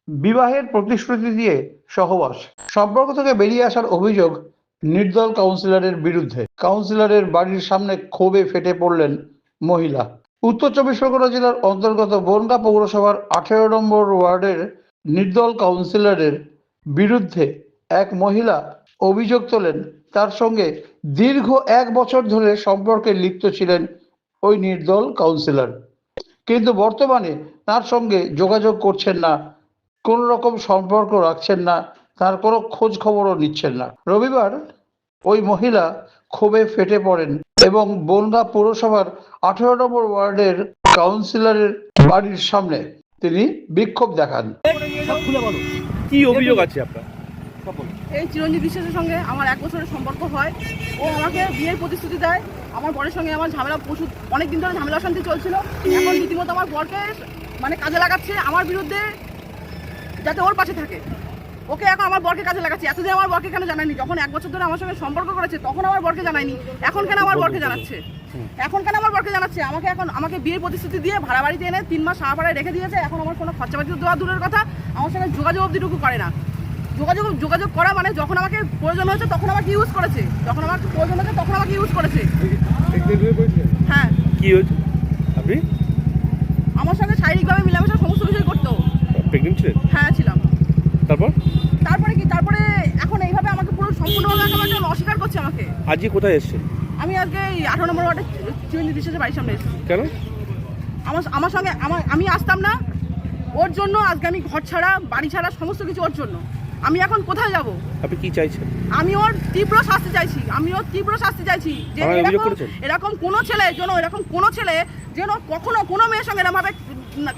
বিবাহের প্রতিশ্রুতি দিয়ে সহবাস, সম্পর্ক থেকে বেরিয়ে আসার অভিযোগ নির্দল কাউন্সিলরের বিরুদ্ধে। কাউন্সিলরের বাড়ির সামনে ক্ষোভে ফেটে পড়লেন মহিলা। উত্তর চব্বিশ পরগনা জেলার অন্তর্গত বনগাঁ পৌরসভার 18 নম্বর ওয়ার্ডের নির্দল কাউন্সিলরের বিরুদ্ধে এক মহিলা অভিযোগ তোলেন তার সঙ্গে দীর্ঘ 1 বছর ধরে সম্পর্কে লিপ্ত ছিলেন ওই নির্দল কাউন্সিলর, কিন্তু বর্তমানে তার সঙ্গে যোগাযোগ করছেন না, কোনো রকম সম্পর্ক রাখছেন না, তার কোনো খোঁজ খবরও নিচ্ছেন না। রবিবার ওই মহিলা ক্ষোভে ফেটে পড়েন এবং বনগাঁ পৌরসভার 18 নম্বর ওয়ার্ডের কাউন্সিলরের বাড়ির সামনে তিনি বিক্ষোভ দেখান। কি অভিযোগ আছে আপনার? এই চিরঞ্জিত বিশ্বাসের সঙ্গে আমার 1 বছরের সম্পর্ক হয়। ও আমাকে বিয়ের প্রতিশ্রুতি দেয়। আমার বরের সঙ্গে আমার ঝামেলা প্রচুর অনেকদিন ধরে ঝামেলা শান্তি চলছিল। এখন রীতিমতো আমার বরকে কাজে লাগাচ্ছে আমার বিরুদ্ধে, যাতে ওর পাশে থাকে। ওকে এখন আমার বরকে কাজে লাগাচ্ছে। এতদিন আমার বরকে কেন জানায়নি? যখন 1 বছর ধরে আমার সঙ্গে সম্পর্ক করেছে তখন আমার বরকে জানায়নি। এখন কেন আমার বরকে জানাচ্ছে? আমাকে বিয়ের প্রতিশ্রুতি দিয়ে ভাড়া বাড়িতে এনে 3 মাস সারা ভাড়ায় রেখে দিয়েছে। এখন আমার কোনো খরচাপাতি দেওয়া দূরের কথা, আমার সঙ্গে যোগাযোগ অবধিটুকু করে না। যোগাযোগ করা মানে যখন আমাকে প্রয়োজন হয়েছে তখন আমাকে ইউজ করেছে, হ্যাঁ। কি হয়েছে? আপনি আমার সঙ্গে শারীরিকভাবে মেলামেশা সমস্ত কিছুই করতো। প্রেগন্যান্ট ছিলেন? হ্যাঁ, ছিলাম। তারপরে এখন এইভাবে আমাকে পুরো সম্পূর্ণভাবে আমাকে অস্বীকার করছে আমাকে। আজকে কোথায় এসেছেন? আমি আজকে এই 18 নম্বর ওয়ার্ডে চিরঞ্জিত বিশ্বাসের বাড়ির সামনে এসেছি। কেন? আমার সঙ্গে আমি আসতাম না ওর জন্য। আজকে আমি ঘর ছাড়া, বাড়ি ছাড়া, সমস্ত কিছু ওর জন্য। আমি এখন কোথায় যাব? আপনি কি চাইছেন? আমি ওর তীব্র শাস্তি চাইছি। যে এরকম কোনো ছেলে যেন কখনো কোনো মেয়ের সঙ্গে এরকমভাবে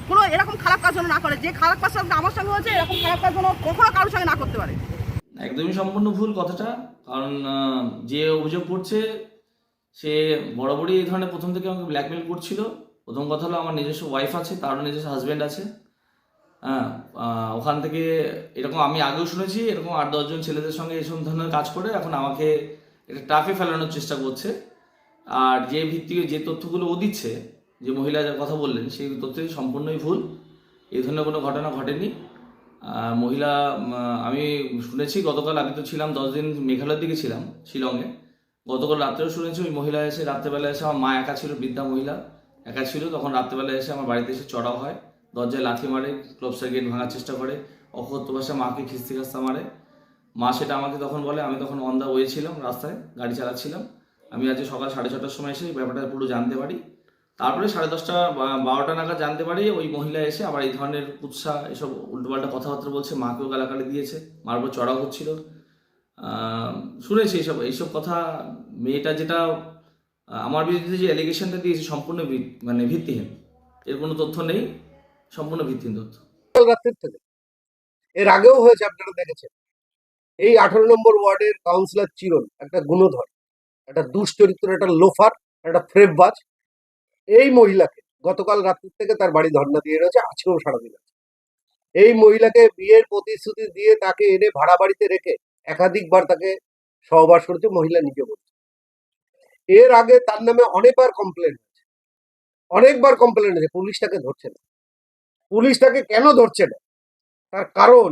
কোনো এরকম খারাপ কাজ যেন না করে। যে খারাপ কাজ আমার সঙ্গে হয়েছে, এরকম খারাপ কাজ যেন কখনো কারোর সঙ্গে না করতে পারে। একদমই সম্পূর্ণ ভুল কথাটা। কারণ যে অভিযোগ করছে সে বরাবরই এই ধরনের প্রথম থেকে আমাকে ব্ল্যাকমেল করছিল। প্রথম কথা হলো আমার নিজস্ব ওয়াইফ আছে, তারও নিজস্ব হাজব্যান্ড আছে। হ্যাঁ, ওখান থেকে এরকম আমি আগেও শুনেছি, এরকম 8-10 জন ছেলেদের সঙ্গে এইসব ধরনের কাজ করে এখন আমাকে এটা টাফে ফেলানোর চেষ্টা করছে। আর যে তথ্যগুলো ও দিচ্ছে, যে মহিলা যার কথা বললেন, সেই তথ্য সম্পূর্ণই ভুল। এই ধরনের কোনো ঘটনা ঘটেনি। মহিলা আমি শুনেছি গতকাল, আমি তো ছিলাম 10 দিন মেঘালয়ের দিকে ছিলাম, শিলংয়ে। গতকাল রাত্রেও শুনেছি ওই মহিলা এসে রাত্রেবেলা এসে, আমার মা একা ছিল, বৃদ্ধা মহিলা একা ছিল, তখন রাত্রেবেলা এসে আমার বাড়িতে এসে চড়াও হয়, দরজায় লাথি মারে, ক্লোবসের গেট ভাঙার চেষ্টা করে, অকথ্য ভাষায় মাকে খিস্তি খাস্তা মারে। মা সেটা আমাকে তখন বলে। আমি তখন অন দ্য ওয়ে ছিলাম, রাস্তায় গাড়ি চালাচ্ছিলাম। আমি আজকে সকাল 6:30টার সময় এসে ব্যাপারটা পুরো জানতে পারি। তারপরে 10:30 12টা নাগাদ জানতে পারি ওই মহিলা এসে আবার এই ধরনের কুৎসা, এসব উল্টোপাল্টা কথাবার্তা বলছে, মাকেও গালাগালি দিয়েছে, মার উপর চড়াও হচ্ছিল। শুনেছি এইসব কথা। মেয়েটা যেটা আমার বিরুদ্ধে যে অ্যালিগেশনটা দিয়েছে সম্পূর্ণ ভিত্তিহীন। এর কোনো তথ্য নেই, সম্পূর্ণ ভিত্তিহীন তথ্য। রাত্রির থেকে এর আগেও হয়েছে, আপনারা দেখেছেন। এই 18 নম্বর ওয়ার্ডের কাউন্সিলর চিরন একটা গুণধর, একটা দুশ্চরিত্র, একটা লোফার, একটা ফ্রেববাজ। এই মহিলাকে গতকাল রাত্রির থেকে তার বাড়ি ধর্ণা দিয়ে রয়েছে, আজকেও সারাদিন আছে। এই মহিলাকে বিয়ের প্রতিশ্রুতি দিয়ে তাকে এনে ভাড়া বাড়িতে রেখে একাধিকবার তাকে সহবাস করেছে, মহিলা নিজে বলছে। এর আগে তার নামে অনেকবার কমপ্লেন হয়েছে, পুলিশ তাকে ধরছে না। পুলিশ তাকে কেন ধরছে না? তার কারণ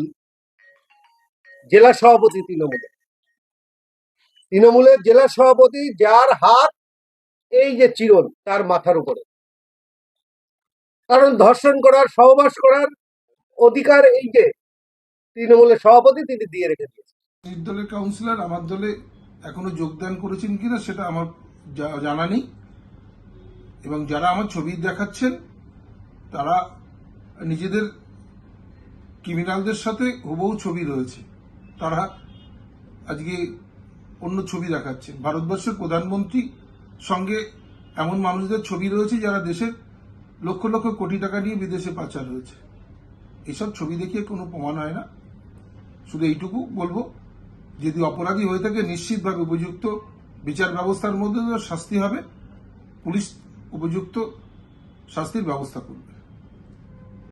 জেলা সভাপতি তৃণমূলের জেলা সভাপতি, যার হাত এই যে চিরন তার মাথার উপরে। কারণ ধর্ষণ করার, সহবাস করার অধিকার এই যে তৃণমূলের সভাপতি তিনি দিয়ে রেখে দিয়েছেন। নির্দলের কাউন্সিলর আমার দলে এখনো যোগদান করেছেন কিনা সেটা আমার জানা নেই, এবং যারা আমার ছবি দেখাচ্ছেন তারা নিজেদের ক্রিমিনালদের সাথে হুবহু ছবি রয়েছে। তারা আজকে অন্য ছবি দেখাচ্ছে। ভারতবর্ষের প্রধানমন্ত্রী সঙ্গে এমন মানুষদের ছবি রয়েছে যারা দেশের লক্ষ লক্ষ কোটি টাকা নিয়ে বিদেশে পাচার হয়েছে। এসব ছবি দেখিয়ে কোনো প্রমাণ হয় না। শুধু এইটুকু বলবো, যদি অপরাধী হয়ে থাকে নিশ্চিতভাবে উপযুক্ত বিচার ব্যবস্থার মধ্যে শাস্তি হবে, পুলিশ উপযুক্ত শাস্তির ব্যবস্থা করবে।